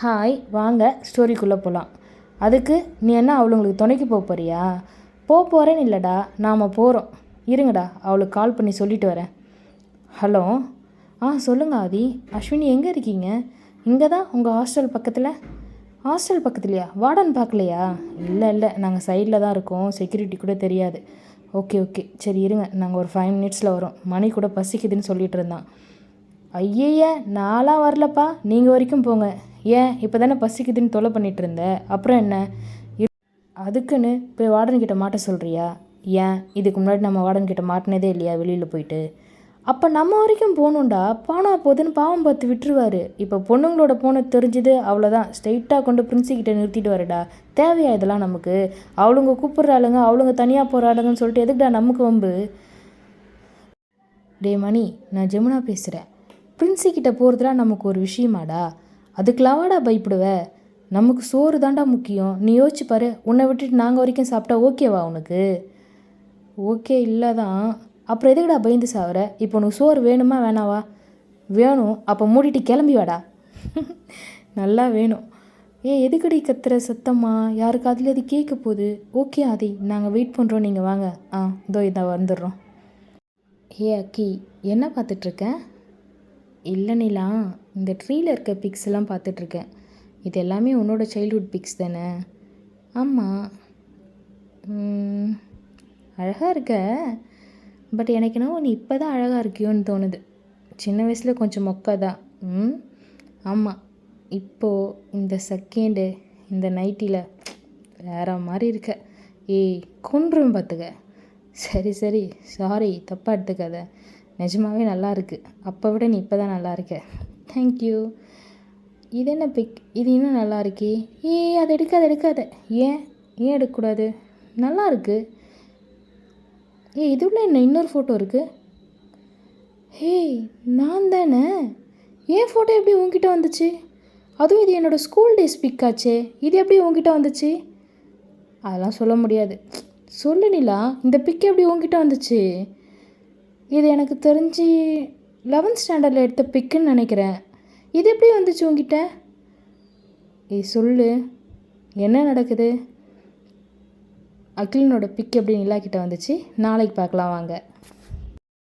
Hi, வாங்க ஸ்டோரிக்குள்ளே போகலாம். அதுக்கு நீ என்ன அவளுங்களுக்கு துணைக்கு போறியா? போகிறேன்னு இல்லைடா, நாம் போகிறோம். இருங்கடா, அவளுக்கு கால் பண்ணி சொல்லிட்டு வரேன். ஹலோ. சொல்லுங்கள் ஆதி. அஸ்வினி எங்கே இருக்கீங்க? இங்கே தான், உங்கள் ஹாஸ்டல் பக்கத்தில். ஹாஸ்டல் பக்கத்துலையா? வார்டன் பார்க்கலையா? இல்லை, நாங்கள் சைடில் தான் இருக்கோம், செக்யூரிட்டி கூட தெரியாது. ஓகே சரி இருங்க, நாங்கள் ஒரு 5 மினிட்ஸில் வரோம். மணி கூட பசிக்குதுன்னு சொல்லிகிட்டு இருந்தான். ஐயய்ய, நான்லாம் வரலப்பா, நீங்கள் வரைக்கும் போங்க. ஏன், இப்போ தானே பசிக்குதுன்னு தொலை பண்ணிகிட்டு இருந்த, அப்புறம் என்ன? அதுக்குன்னு போய் வார்டன்கிட்ட மாட்ட சொல்கிறியா? ஏன், இதுக்கு முன்னாடி நம்ம வார்டன்கிட்ட மாட்டினதே இல்லையா வெளியில் போயிட்டு? அப்போ நம்ம வரைக்கும் போகணுண்டா, பானா போதுன்னு பாவம் பார்த்து விட்டுருவார். இப்போ பொண்ணுங்களோட போன தெரிஞ்சுது, அவ்வளோதான், ஸ்ட்ரெயிட்டாக கொண்டு பிரின்சிக்கிட்ட நிறுத்திட்டு வரடா. தேவையா இதெல்லாம் நமக்கு? அவளுங்க கூப்பிட்றாளுங்க, அவளுங்க தனியாக போகிறாளுங்கன்னு சொல்லிட்டு எதுக்குடா நமக்கு வம்பு? டே மணி, நான் ஜெமுனா பேசுகிறேன். பிரின்சிக்கிட்ட போகிறதுலாம் நமக்கு ஒரு விஷயமாடா? அதுக்கெல்லாவாடா பயப்படுவ? நமக்கு சோறு தாண்டா முக்கியம். நீ யோசிச்சு பாரு, உன்னை விட்டுட்டு நாங்கள் வரைக்கும் சாப்பிட்டா ஓகேவா உனக்கு? ஓகே இல்லை தான், அப்புறம் எதுக்குடா பயந்து சாவற? இப்போ உனக்கு சோறு வேணுமா வேணாவா? வேணும், அப்போ மூடிட்டு கிளம்பி வாடா. நல்லா வேணும். எதுக்கடி கத்துற சத்தம்மா? யாருக்கு அதில் அது கேட்க போகுது? ஓகே ஆதி, நாங்கள் வெயிட் பண்ணுறோம், நீங்கள் வாங்க. இதோ இதை வந்துடுறோம். அக்கி, என்ன பார்த்துட்ருக்கேன்? இல்லை நிலா, இந்த ட்ரீயில் இருக்க பிக்ஸ் எல்லாம் பார்த்துட்ருக்கேன். இது எல்லாமே உன்னோட சைல்ட்ஹுட் பிக்ஸ் தானே? ஆமாம். அழகாக இருக்க, பட் எனக்கு என்னவோ நீ இப்போ தான் அழகாக இருக்கியோன்னு தோணுது. சின்ன வயசில் கொஞ்சம் மொக்கை தான். ஆமாம், இப்போது இந்த செகண்டு இந்த நைட்டியில் வேற மாதிரி இருக்க. கொன்றும் பார்த்துக்க. சரி சாரி, தப்பாக எடுத்துக்காத. நிஜமாகவே நல்லா இருக்குது. அப்போ விட நீ இப்போ தான் நல்லா இருக்க. தேங்க்யூ. இது என்ன பிக்? இது இன்னும் நல்லா இருக்கே. அதை எடுக்காத. ஏன் எடுக்கக்கூடாது? நல்லா இருக்குது. இதுல என்ன இன்னொரு ஃபோட்டோ இருக்குது? நான் தானே. ஏன் ஃபோட்டோ எப்படி உங்ககிட்ட வந்துச்சு? அதுவும் இது என்னோடய ஸ்கூல் டேஸ் பிக்காச்சே, இது எப்படி உங்ககிட்ட வந்துச்சு? அதெல்லாம் சொல்ல முடியாது. சொல்லு நிலா, இந்த பிக் எப்படி உங்ககிட்ட வந்துச்சு? இது எனக்கு தெரிஞ்சு 11th ஸ்டாண்டர்டில் எடுத்த பிக்குன்னு நினைக்கிறேன். இது எப்படி வந்துச்சு உங்ககிட்ட? சொல்லு, என்ன நடக்குது? அகிலனோட பிக் எப்படி நிலா கிட்ட வந்துச்சு? நாளைக்கு பார்க்கலாம் வாங்க.